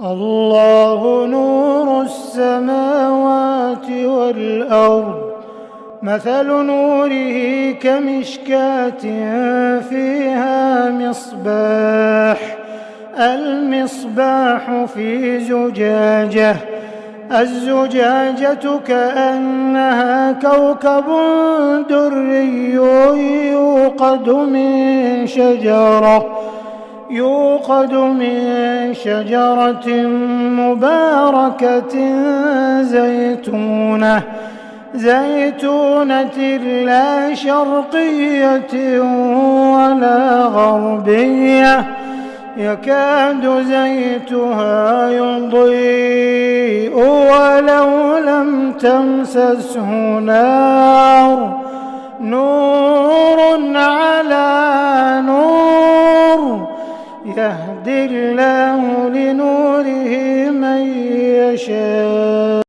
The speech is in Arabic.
الله نور السماوات والأرض، مثل نوره كمشكاة فيها مصباح، المصباح في زجاجة، الزجاجة كأنها كوكب دري يوقد من شجرة مباركة زيتونة لا شرقية ولا غربية، يكاد زيتها يضيء ولو لم تمسسه نار، نور على نور، يهدي الله لنوره من يشاء